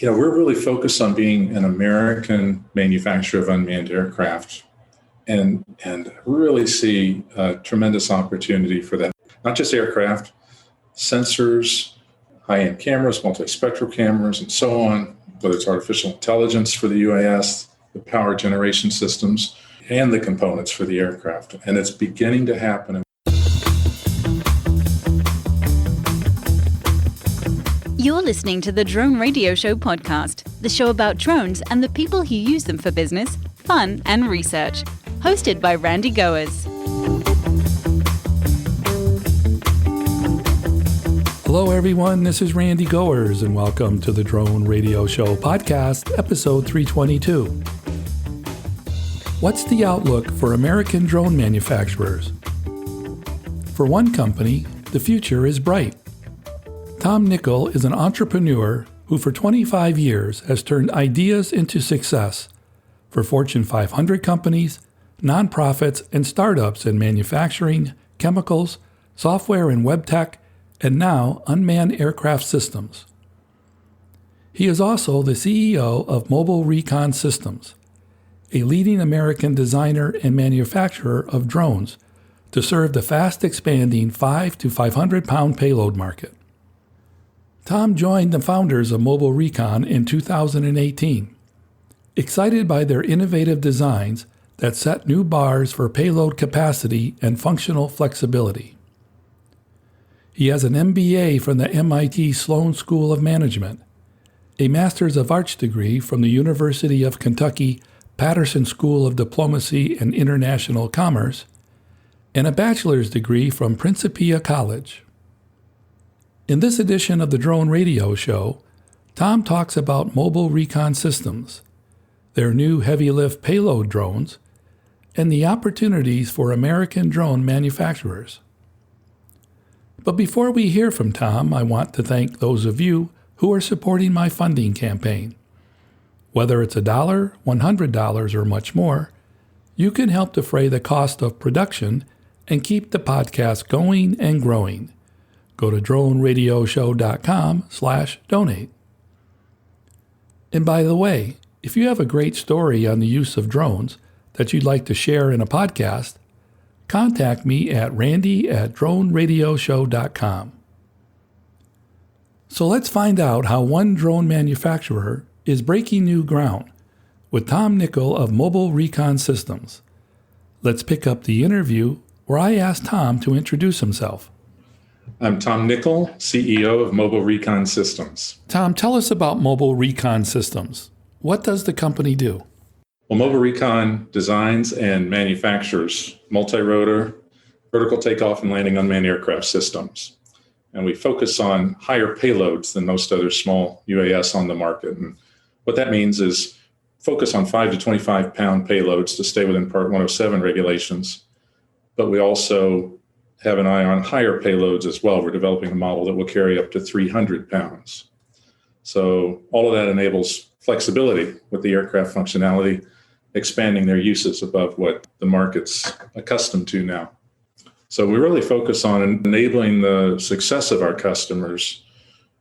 we're really focused on being an American manufacturer of unmanned aircraft and really see a tremendous opportunity for that. Not just aircraft, sensors, high-end cameras, multispectral cameras, and so on, whether it's artificial intelligence for the UAS, the power generation systems, and the components for the aircraft. And it's beginning to happen. You're listening to the Drone Radio Show podcast, the show about drones and the people who use them for business, fun, and research. Hosted by Randy Goers. Hello, everyone. This is Randy Goers, and welcome to the Drone Radio Show podcast, episode 322. What's the outlook for American drone manufacturers? For one company, the future is bright. Tom Nickell is an entrepreneur who for 25 years has turned ideas into success for Fortune 500 companies, nonprofits, and startups in manufacturing, chemicals, software and web tech, and now Unmanned Aircraft Systems. He is also the CEO of Mobile Recon Systems, a leading American designer and manufacturer of drones to serve the fast-expanding 5 to 500-pound payload market. Tom joined the founders of Mobile Recon in 2018, excited by their innovative designs that set new bars for payload capacity and functional flexibility. He has an MBA from the MIT Sloan School of Management, a Master's of Arts degree from the University of Kentucky Patterson School of Diplomacy and International Commerce, and a bachelor's degree from Principia College. In this edition of the Drone Radio Show, Tom talks about Mobile Recon Systems, their new heavy-lift payload drones, and the opportunities for American drone manufacturers. But before we hear from Tom, I want to thank those of you who are supporting my funding campaign. Whether it's $1, $100, or much more, you can help defray the cost of production and keep the podcast going and growing. Go to droneradioshow.com/donate. And by the way, if you have a great story on the use of drones that you'd like to share in a podcast, contact me at randy@droneradioshow.com. So let's find out how one drone manufacturer is breaking new ground with Tom Nickell of Mobile Recon Systems. Let's pick up the interview where I asked Tom to introduce himself. I'm Tom Nickell, CEO of Mobile Recon Systems. Tom, tell us about Mobile Recon Systems. What does the company do? Well, Mobile Recon designs and manufactures multi-rotor, vertical takeoff and landing unmanned aircraft systems. And we focus on higher payloads than most other small UAS on the market. And what that means is focus on 5 to 25-pound payloads to stay within Part 107 regulations. But we also have an eye on higher payloads as well. We're developing a model that will carry up to 300 pounds. So all of that enables flexibility with the aircraft functionality, expanding their uses above what the market's accustomed to now. So we really focus on enabling the success of our customers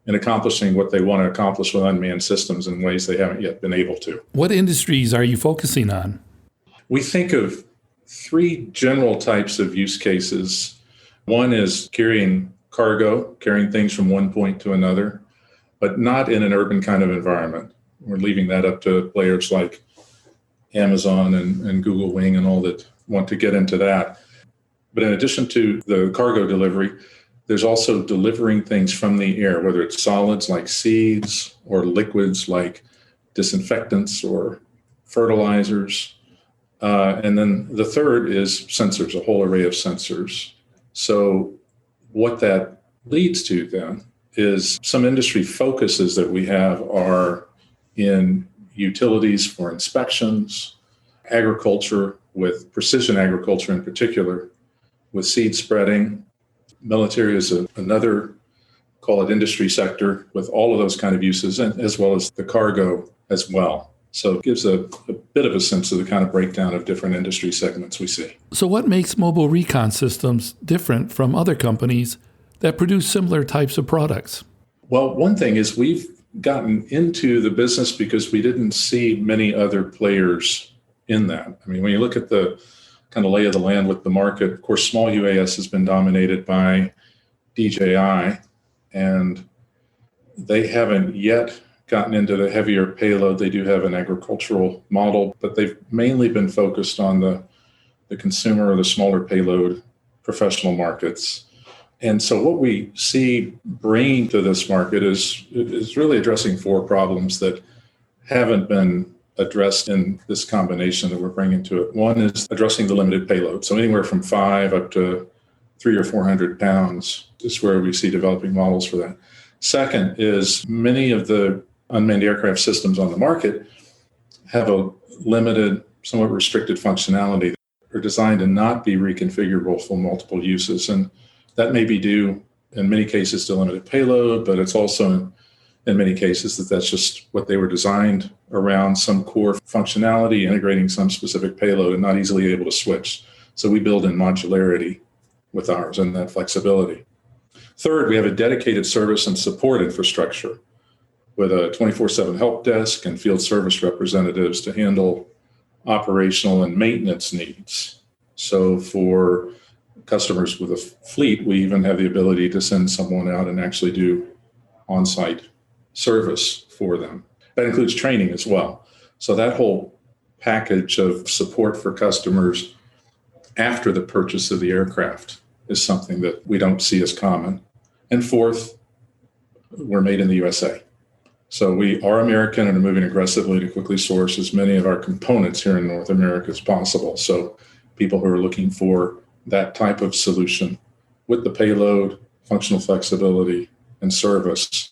in accomplishing what they want to accomplish with unmanned systems in ways they haven't yet been able to. What industries are you focusing on? We think of three general types of use cases. One is carrying cargo, carrying things from one point to another, but not in an urban kind of environment. We're leaving that up to players like Amazon and Google Wing and all that want to get into that. But in addition to the cargo delivery, there's also delivering things from the air, whether it's solids like seeds or liquids like disinfectants or fertilizers. And then the third is sensors, a whole array of sensors. So what that leads to then is some industry focuses that we have are in utilities for inspections, agriculture with precision agriculture in particular, with seed spreading. Military is another, call it industry sector with all of those kind of uses, and as well as the cargo as well. So it gives a bit of a sense of the kind of breakdown of different industry segments we see. So what makes Mobile Recon Systems different from other companies that produce similar types of products? Well, one thing is we've gotten into the business because we didn't see many other players in that. I mean, when you look at the kind of lay of the land with the market, of course, small UAS has been dominated by DJI, and they haven't yet gotten into the heavier payload. They do have an agricultural model, but they've mainly been focused on the consumer or the smaller payload professional markets. And so what we see bringing to this market is really addressing four problems that haven't been addressed in this combination that we're bringing to it. One is addressing the limited payload. So anywhere from 5 up to 300 or 400 pounds is where we see developing models for that. Second is many of the unmanned aircraft systems on the market have a limited, somewhat restricted functionality that are designed to not be reconfigurable for multiple uses. And that may be due in many cases to limited payload, but it's also in many cases that's just what they were designed around, some core functionality, integrating some specific payload and not easily able to switch. So we build in modularity with ours and that flexibility. Third, we have a dedicated service and support infrastructure with a 24/7 help desk and field service representatives to handle operational and maintenance needs. So for customers with a fleet, we even have the ability to send someone out and actually do on-site service for them. That includes training as well. So that whole package of support for customers after the purchase of the aircraft is something that we don't see as common. And fourth, we're made in the USA. So we are American and are moving aggressively to quickly source as many of our components here in North America as possible. So people who are looking for that type of solution with the payload, functional flexibility, and service,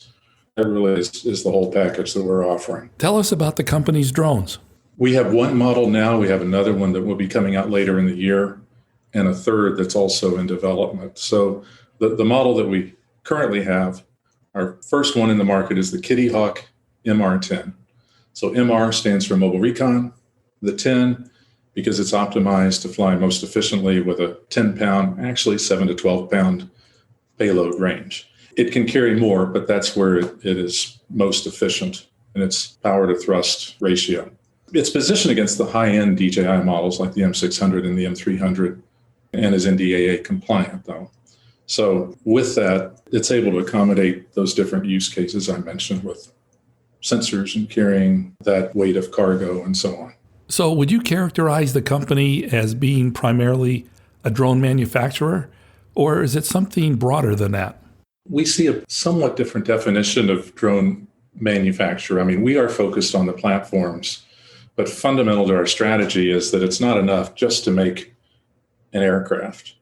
that really is the whole package that we're offering. Tell us about the company's drones. We have one model now. We have another one that will be coming out later in the year, and a third that's also in development. So the model that we currently have, our first one in the market is the Kitty Hawk MR-10. So MR stands for Mobile Recon. The 10, because it's optimized to fly most efficiently with a 10-pound, actually 7 to 12-pound payload range. It can carry more, but that's where it is most efficient in its power to thrust ratio. It's positioned against the high-end DJI models like the M600 and the M300 and is NDAA compliant, though. So with that, it's able to accommodate those different use cases I mentioned with sensors and carrying that weight of cargo and so on. So would you characterize the company as being primarily a drone manufacturer, or is it something broader than that? We see a somewhat different definition of drone manufacturer. I mean, we are focused on the platforms, but fundamental to our strategy is that it's not enough just to make an aircraft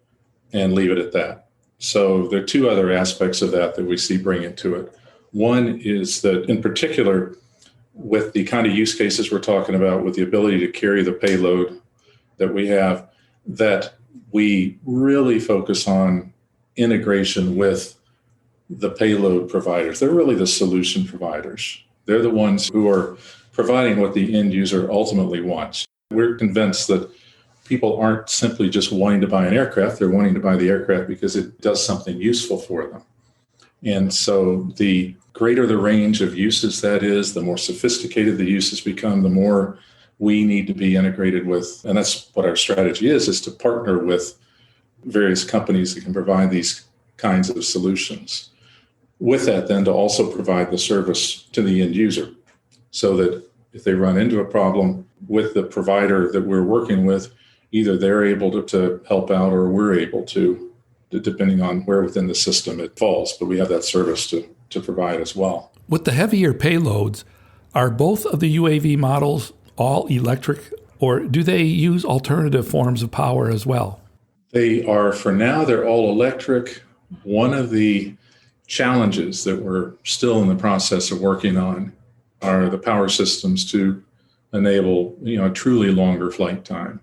and leave it at that. So there are two other aspects of that we see bringing to it. One is that, in particular, with the kind of use cases we're talking about, with the ability to carry the payload that we have, that we really focus on integration with the payload providers. They're really the solution providers. They're the ones who are providing what the end user ultimately wants. We're convinced that people aren't simply just wanting to buy an aircraft, they're wanting to buy the aircraft because it does something useful for them. And so the greater the range of uses that is, the more sophisticated the uses become, the more we need to be integrated with. And that's what our strategy is to partner with various companies that can provide these kinds of solutions. With that, then, to also provide the service to the end user so that if they run into a problem with the provider that we're working with, either they're able to help out or we're able to, depending on where within the system it falls. But we have that service to provide as well. With the heavier payloads, are both of the UAV models all electric, or do they use alternative forms of power as well? They are, for now, they're all electric. One of the challenges that we're still in the process of working on are the power systems to enable, a truly longer flight time.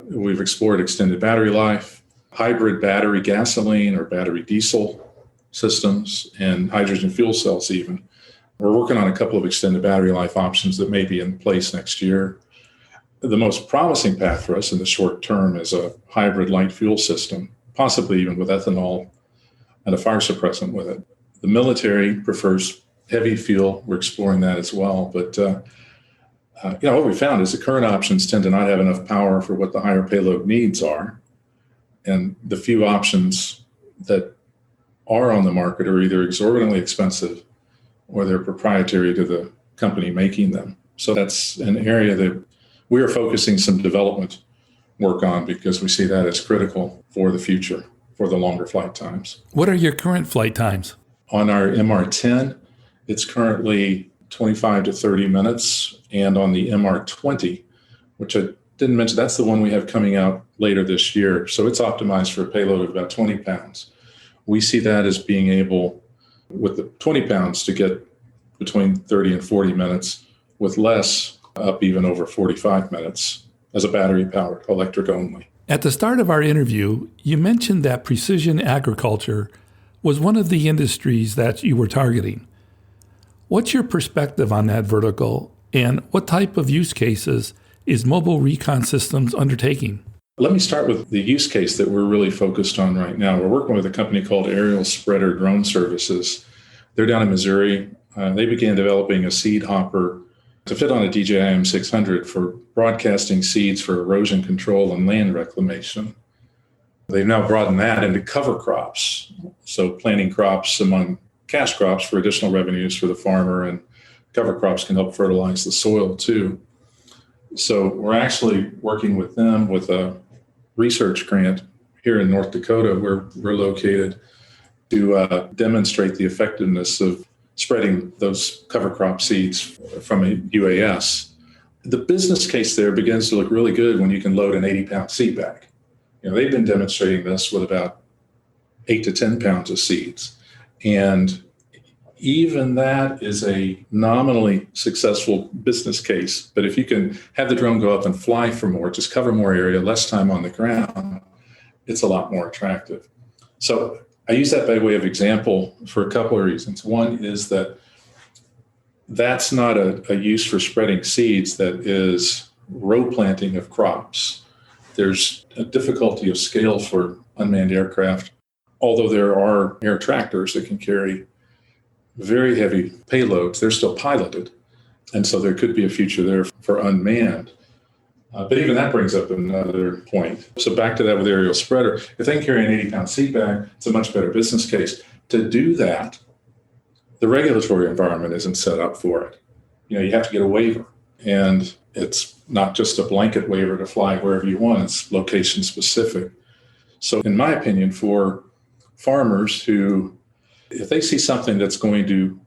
We've explored extended battery life, hybrid battery gasoline or battery diesel systems, and hydrogen fuel cells even. We're working on a couple of extended battery life options that may be in place next year. The most promising path for us in the short term is a hybrid light fuel system, possibly even with ethanol and a fire suppressant with it. The military prefers heavy fuel. We're exploring that as well. But what we found is the current options tend to not have enough power for what the higher payload needs are. And the few options that are on the market are either exorbitantly expensive or they're proprietary to the company making them. So that's an area that we are focusing some development work on because we see that as critical for the future, for the longer flight times. What are your current flight times? On our MR10, it's currently 25 to 30 minutes. And on the MR20, which I didn't mention, that's the one we have coming out later this year. So it's optimized for a payload of about 20 pounds. We see that as being able, with the 20 pounds, to get between 30 and 40 minutes, with less up even over 45 minutes as a battery-powered, electric only. At the start of our interview, you mentioned that precision agriculture was one of the industries that you were targeting. What's your perspective on that vertical, and what type of use cases is Mobile Recon Systems undertaking? Let me start with the use case that we're really focused on right now. We're working with a company called Aerial Spreader Drone Services. They're down in Missouri. They began developing a seed hopper to fit on a DJI M600 for broadcasting seeds for erosion control and land reclamation. They've now broadened that into cover crops, so planting crops among cash crops for additional revenues for the farmer, and cover crops can help fertilize the soil too. So we're actually working with them with a research grant here in North Dakota, where we're located, to demonstrate the effectiveness of spreading those cover crop seeds from a UAS. The business case there begins to look really good when you can load an 80-pound seed bag. They've been demonstrating this with about 8 to 10 pounds of seeds. And even that is a nominally successful business case. But if you can have the drone go up and fly for more, just cover more area, less time on the ground, it's a lot more attractive. So I use that by way of example for a couple of reasons. One is that that's not a use for spreading seeds that is row planting of crops. There's a difficulty of scale for unmanned aircraft, although there are air tractors that can carry very heavy payloads. They're still piloted, and so there could be a future there for unmanned. But even that brings up another point. So back to that with aerial spreader, if they can carry an 80-pound seed bag, it's a much better business case. To do that, the regulatory environment isn't set up for it. You have to get a waiver, and it's not just a blanket waiver to fly wherever you want. It's location specific. So in my opinion, for farmers who, if they see something that's going to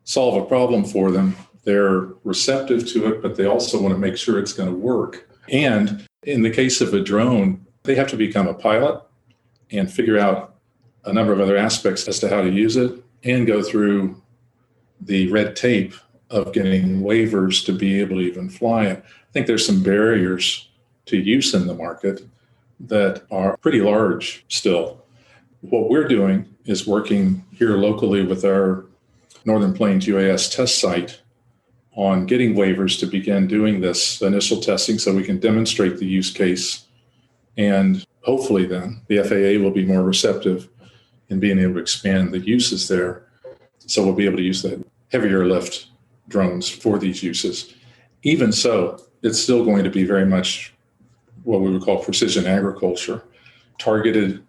solve a problem for them, they're receptive to it, but they also want to make sure it's going to work. And in the case of a drone, they have to become a pilot and figure out a number of other aspects as to how to use it and go through the red tape of getting waivers to be able to even fly it. I think there's some barriers to use in the market that are pretty large still. What we're doing is working here locally with our Northern Plains UAS test site on getting waivers to begin doing this initial testing so we can demonstrate the use case. And hopefully then the FAA will be more receptive in being able to expand the uses there. So we'll be able to use the heavier lift drones for these uses. Even so, it's still going to be very much what we would call precision agriculture, targeted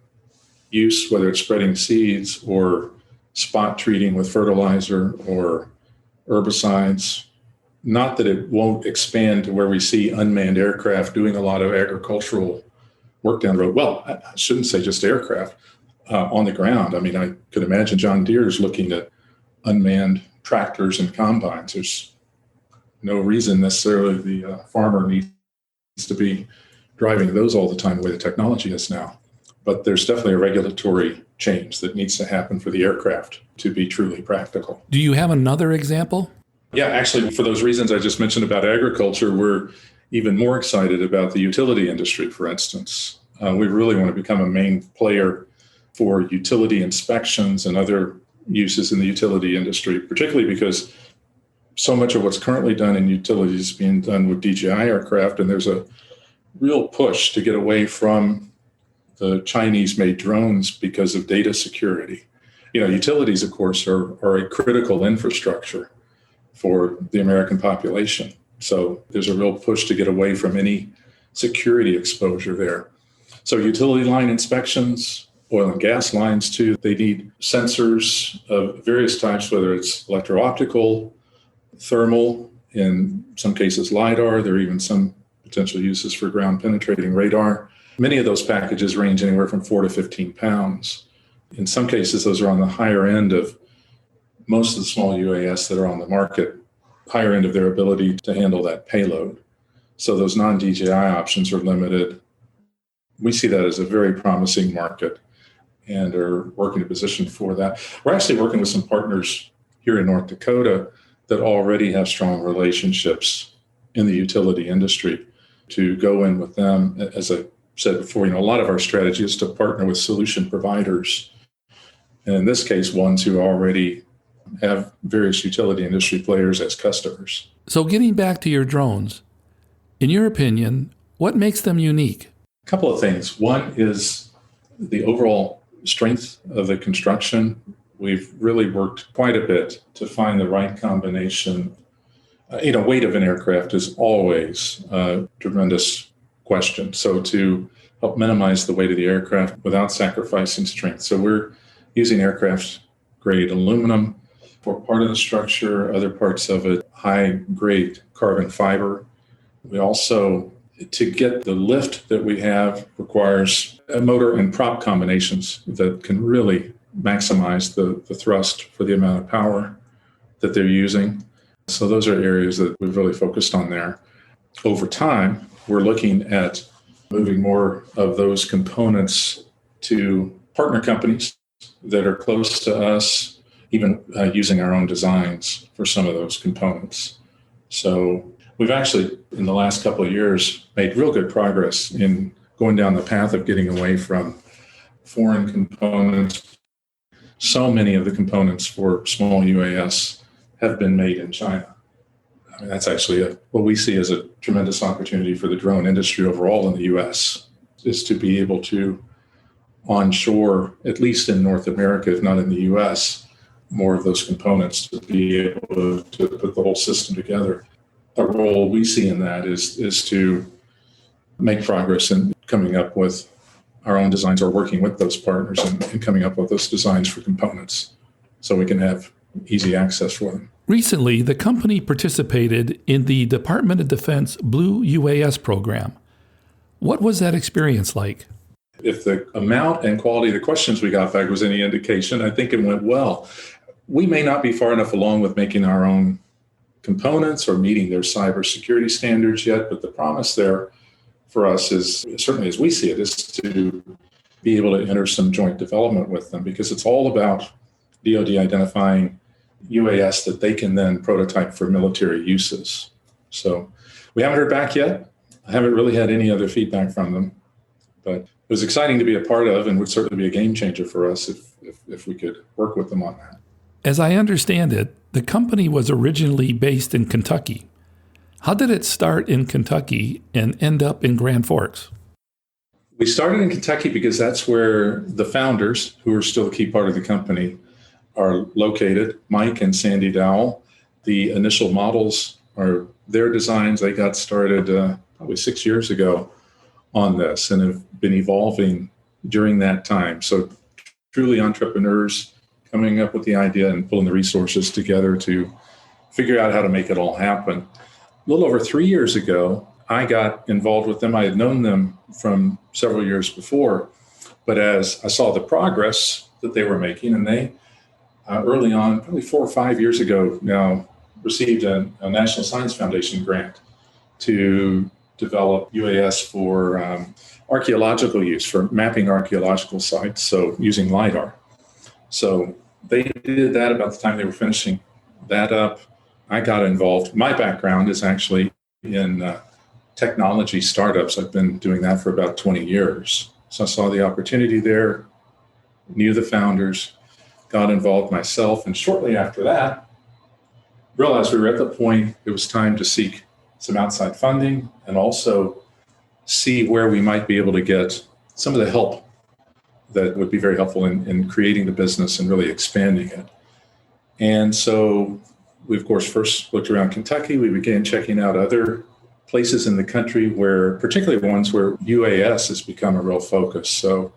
use, whether it's spreading seeds or spot treating with fertilizer or herbicides. Not that it won't expand to where we see unmanned aircraft doing a lot of agricultural work down the road. Well, I shouldn't say just aircraft on the ground. I mean, I could imagine John Deere's looking at unmanned tractors and combines. There's no reason necessarily the farmer needs to be driving those all the time the way the technology is now. But there's definitely a regulatory change that needs to happen for the aircraft to be truly practical. Do you have another example? Yeah, actually, for those reasons I just mentioned about agriculture, we're even more excited about the utility industry, for instance. We really want to become a main player for utility inspections and other uses in the utility industry, particularly because so much of what's currently done in utilities is being done with DJI aircraft, and there's a real push to get away from the Chinese-made drones because of data security. Utilities, of course, are a critical infrastructure for the American population. So there's a real push to get away from any security exposure there. So utility line inspections, oil and gas lines too, they need sensors of various types, whether it's electro-optical, thermal, in some cases LiDAR. There are even some potential uses for ground penetrating radar. Many of those packages range anywhere from 4 to 15 pounds. In some cases, those are on the higher end of most of the small UAS that are on the market, higher end of their ability to handle that payload. So those non-DJI options are limited. We see that as a very promising market and are working to position for that. We're actually working with some partners here in North Dakota that already have strong relationships in the utility industry to go in with them. As I said before, a lot of our strategy is to partner with solution providers. And in this case, ones who already have various utility industry players as customers. So getting back to your drones, in your opinion, what makes them unique? A couple of things. One is the overall strength of the construction. We've really worked quite a bit to find the right combination. Weight of an aircraft is always a tremendous question. So to help minimize the weight of the aircraft without sacrificing strength. So we're using aircraft-grade aluminum for part of the structure, other parts of it, high-grade carbon fiber. We also, to get the lift that we have, requires motor and prop combinations that can really maximize the thrust for the amount of power that they're using. So those are areas that we've really focused on there. Over time, we're looking at moving more of those components to partner companies that are close to us, even using our own designs for some of those components. So we've actually, in the last couple of years, made real good progress in going down the path of getting away from foreign components. So many of the components for small UAS have been made in China. I mean, that's actually what we see as a tremendous opportunity for the drone industry overall in the U.S., is to be able to onshore, at least in North America, if not in the U.S., more of those components to be able to put the whole system together. A role we see in that is to make progress in coming up with our own designs, or working with those partners and coming up with those designs for components so we can have easy access for them. Recently, the company participated in the Department of Defense Blue UAS program. What was that experience like? If the amount and quality of the questions we got back was any indication, I think it went well. We may not be far enough along with making our own components or meeting their cybersecurity standards yet, but the promise there for us is, certainly as we see it, is to be able to enter some joint development with them, because it's all about DoD identifying UAS that they can then prototype for military uses. So we haven't heard back yet. I haven't really had any other feedback from them, but it was exciting to be a part of, and would certainly be a game changer for us if we could work with them on that. As I understand it, the company was originally based in Kentucky. How did it start in Kentucky and end up in Grand Forks? We started in Kentucky because that's where the founders, who are still a key part of the company, are located, Mike and Sandy Dowell. The initial models are their designs. They got started probably 6 years ago on this and have been evolving during that time. So truly entrepreneurs coming up with the idea and pulling the resources together to figure out how to make it all happen. A little over 3 years ago, I got involved with them. I had known them from several years before, but as I saw the progress that they were making, and they early on, probably 4 or 5 years ago now, received a National Science Foundation grant to develop UAS for archaeological use, for mapping archaeological sites, so using LiDAR. So they did that about the time they were finishing that up. I got involved. My background is actually in technology startups. I've been doing that for about 20 years. So I saw the opportunity there, knew the founders, got involved myself, and shortly after that, realized we were at the point it was time to seek some outside funding and also see where we might be able to get some of the help that would be very helpful in creating the business and really expanding it. And so we, of course, first looked around Kentucky. We began checking out other places in the country where, particularly ones where UAS has become a real focus. So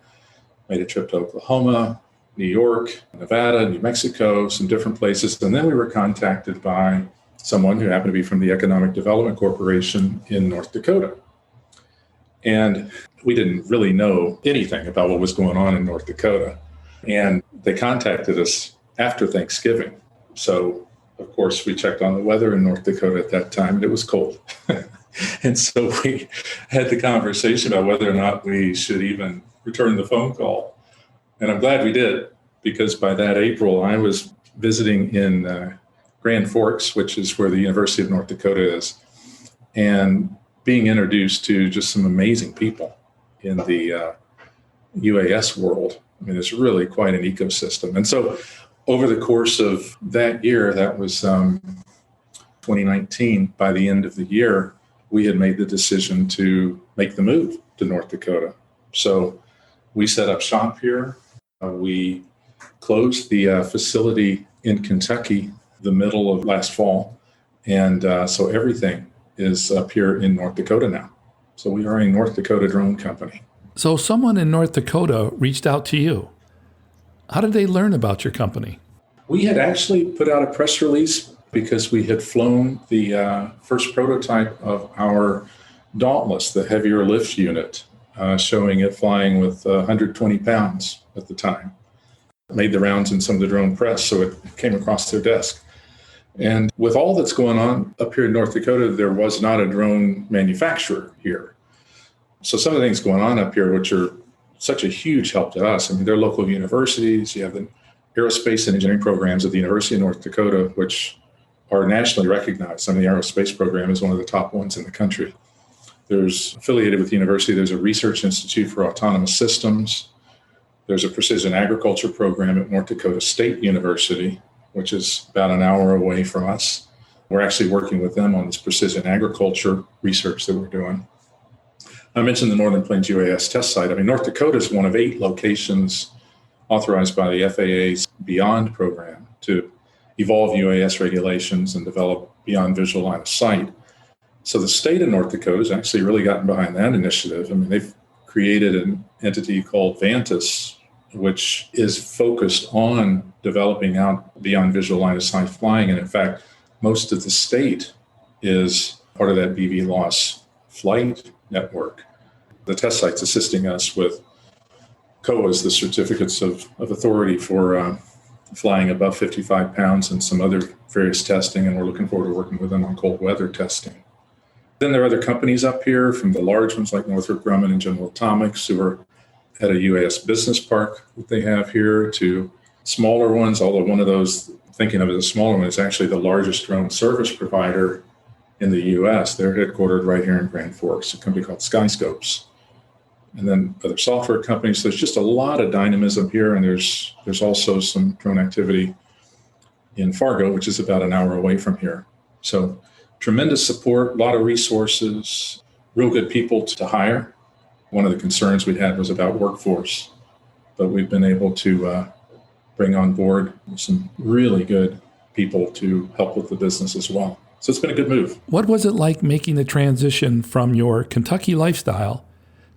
made a trip to Oklahoma, New York, Nevada, New Mexico, some different places. And then we were contacted by someone who happened to be from the Economic Development Corporation in North Dakota. And we didn't really know anything about what was going on in North Dakota. And they contacted us after Thanksgiving. So, of course, we checked on the weather in North Dakota at that time, and it was cold. And so we had the conversation about whether or not we should even return the phone call. And I'm glad we did, because by that April, I was visiting in Grand Forks, which is where the University of North Dakota is, and being introduced to just some amazing people in the UAS world. I mean, it's really quite an ecosystem. And so over the course of that year, that was 2019, by the end of the year, we had made the decision to make the move to North Dakota. So we set up shop here. We closed the facility in Kentucky the middle of last fall. And so everything is up here in North Dakota now. So we are a North Dakota drone company. So someone in North Dakota reached out to you. How did they learn about your company? We had actually put out a press release because we had flown the first prototype of our Dauntless, the heavier lift unit, showing it flying with 120 pounds at the time. Made the rounds in some of the drone press, so it came across their desk. And with all that's going on up here in North Dakota, there was not a drone manufacturer here. So some of the things going on up here, which are such a huge help to us. I mean, they're local universities. You have the aerospace and engineering programs at the University of North Dakota, which are nationally recognized. I mean, the aerospace program is one of the top ones in the country. There's affiliated with the university, there's a research institute for autonomous systems. There's a precision agriculture program at North Dakota State University, which is about an hour away from us. We're actually working with them on this precision agriculture research that we're doing. I mentioned the Northern Plains UAS test site. I mean, North Dakota is one of 8 locations authorized by the FAA's Beyond program to evolve UAS regulations and develop beyond visual line of sight. So the state of North Dakota has actually really gotten behind that initiative. I mean, they've created an entity called Vantis, which is focused on developing out beyond visual line of sight flying. And in fact, most of the state is part of that BVLOS flight network. The test site's assisting us with COAs, the certificates of authority for flying above 55 pounds, and some other various testing. And we're looking forward to working with them on cold weather testing. Then there are other companies up here, from the large ones like Northrop Grumman and General Atomics, who are at a UAS business park that they have here, to smaller ones, although one of those, thinking of it as a smaller one, is actually the largest drone service provider in the U.S. They're headquartered right here in Grand Forks, a company called Skyscopes. And then other software companies. There's just a lot of dynamism here, and there's also some drone activity in Fargo, which is about an hour away from here. So tremendous support, a lot of resources, real good people to hire. One of the concerns we had was about workforce, but we've been able to bring on board some really good people to help with the business as well. So it's been a good move. What was it like making the transition from your Kentucky lifestyle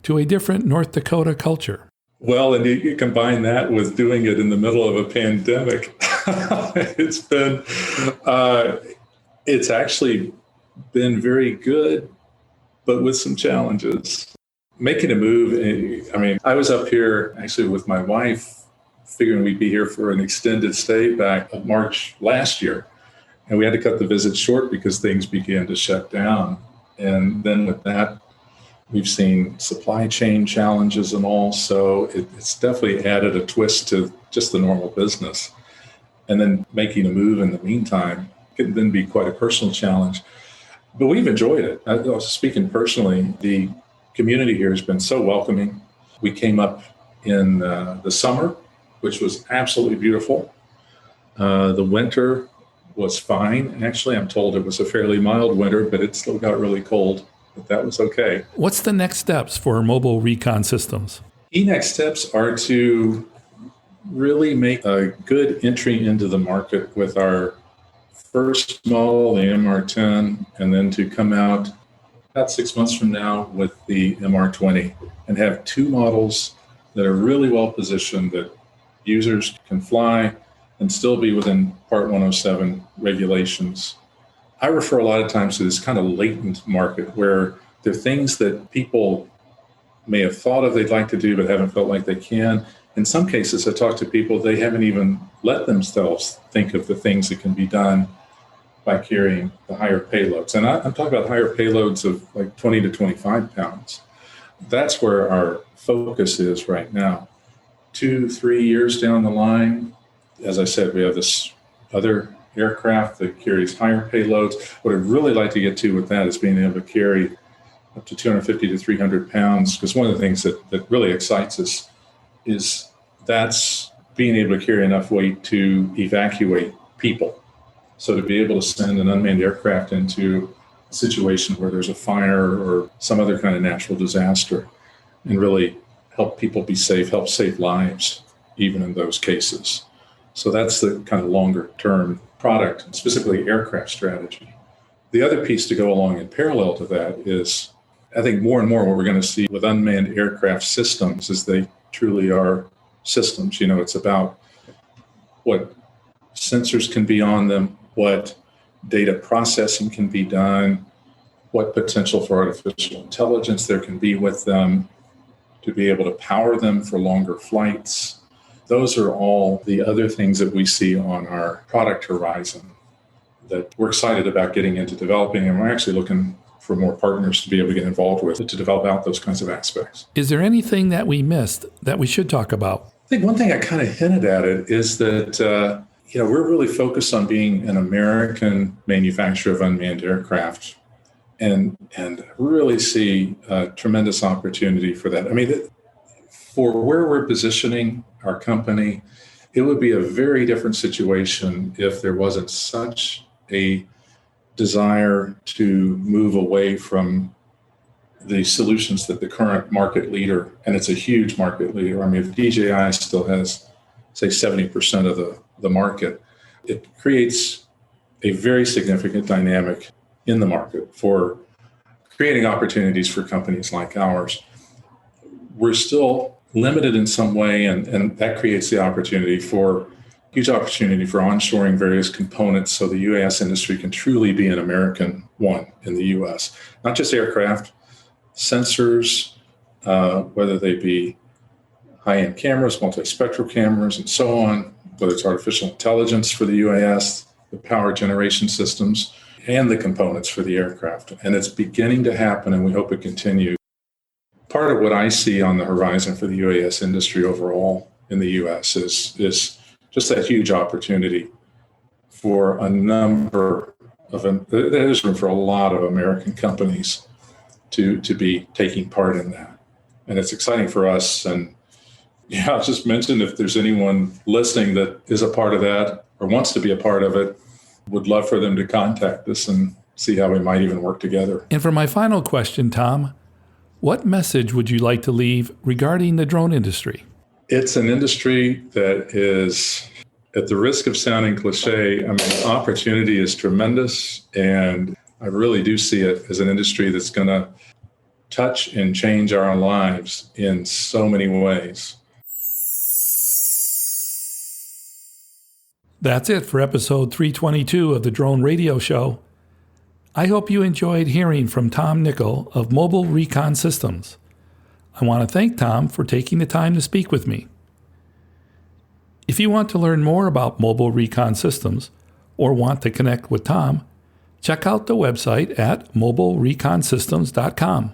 to a different North Dakota culture? Well, and you combine that with doing it in the middle of a pandemic. It's actually been very good, but with some challenges. Making a move, I mean, I was up here actually with my wife, figuring we'd be here for an extended stay back in March last year. And we had to cut the visit short because things began to shut down. And then with that, we've seen supply chain challenges and all. So it's definitely added a twist to just the normal business. And then making a move in the meantime can then be quite a personal challenge. But we've enjoyed it. Speaking personally, the community here has been so welcoming. We came up in the summer, which was absolutely beautiful. The winter was fine. Actually, I'm told it was a fairly mild winter, but it still got really cold. But that was okay. What's the next steps for Mobile Recon Systems? Key next steps are to really make a good entry into the market with our first model, the MR10, and then to come out about 6 months from now with the MR20 and have two models that are really well positioned that users can fly and still be within Part 107 regulations. I refer a lot of times to this kind of latent market where there are things that people may have thought of they'd like to do but haven't felt like they can. In some cases, I talk to people, they haven't even let themselves think of the things that can be done by carrying the higher payloads. And I'm talking about higher payloads of like 20 to 25 pounds. That's where our focus is right now. 2-3 years down the line, as I said, we have this other aircraft that carries higher payloads. What I'd really like to get to with that is being able to carry up to 250 to 300 pounds, because one of the things that really excites us is that's being able to carry enough weight to evacuate people. So to be able to send an unmanned aircraft into a situation where there's a fire or some other kind of natural disaster and really help people be safe, help save lives, even in those cases. So that's the kind of longer term product, specifically aircraft strategy. The other piece to go along in parallel to that is, I think more and more what we're going to see with unmanned aircraft systems is they truly are systems. It's about what sensors can be on them, what data processing can be done, what potential for artificial intelligence there can be with them, to be able to power them for longer flights. Those are all the other things that we see on our product horizon that we're excited about getting into developing, and we're actually looking for more partners to be able to get involved with to develop out those kinds of aspects. Is there anything that we missed that we should talk about? I think one thing I kind of hinted at it is that we're really focused on being an American manufacturer of unmanned aircraft and really see a tremendous opportunity for that. I mean, for where we're positioning our company, it would be a very different situation if there wasn't such a desire to move away from the solutions that the current market leader, and it's a huge market leader. I mean, if DJI still has, say, 70% of the market, it creates a very significant dynamic in the market for creating opportunities for companies like ours. We're still limited in some way, and that creates the huge opportunity for onshoring various components so the UAS industry can truly be an American one in the US. Not just aircraft, sensors, whether they be high-end cameras, multispectral cameras, and so on, whether it's artificial intelligence for the UAS, the power generation systems, and the components for the aircraft. And it's beginning to happen, and we hope it continues. Part of what I see on the horizon for the UAS industry overall in the US is just that huge opportunity for a number of, there's room for a lot of American companies to be taking part in that. And it's exciting for us. And I'll just mention, if there's anyone listening that is a part of that or wants to be a part of it, would love for them to contact us and see how we might even work together. And for my final question, Tom, what message would you like to leave regarding the drone industry? It's an industry that is, at the risk of sounding cliche, I mean, opportunity is tremendous. And I really do see it as an industry that's going to touch and change our lives in so many ways. That's it for episode 322 of the Drone Radio Show. I hope you enjoyed hearing from Tom Nickell of Mobile Recon Systems. I want to thank Tom for taking the time to speak with me. If you want to learn more about Mobile Recon Systems or want to connect with Tom, check out the website at mobilereconsystems.com.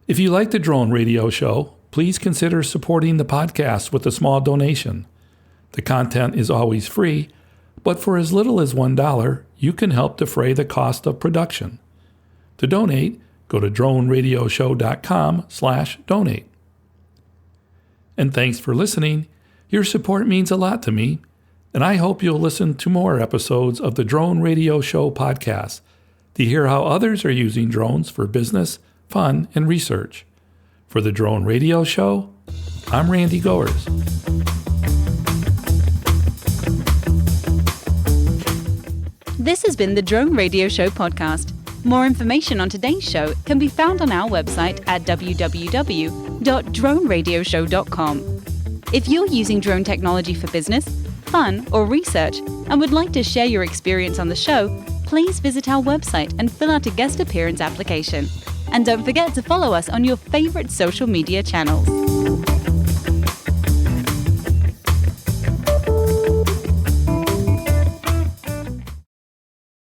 If you like the Drone Radio Show, please consider supporting the podcast with a small donation. The content is always free, but for as little as $1, you can help defray the cost of production. To donate, go to droneradioshow.com/donate. And thanks for listening. Your support means a lot to me, and I hope you'll listen to more episodes of the Drone Radio Show podcast to hear how others are using drones for business, fun, and research. For the Drone Radio Show, I'm Randy Goers. This has been the Drone Radio Show podcast. More information on today's show can be found on our website at www.droneradioshow.com. If you're using drone technology for business, fun, or research and would like to share your experience on the show, please visit our website and fill out a guest appearance application. And don't forget to follow us on your favorite social media channels.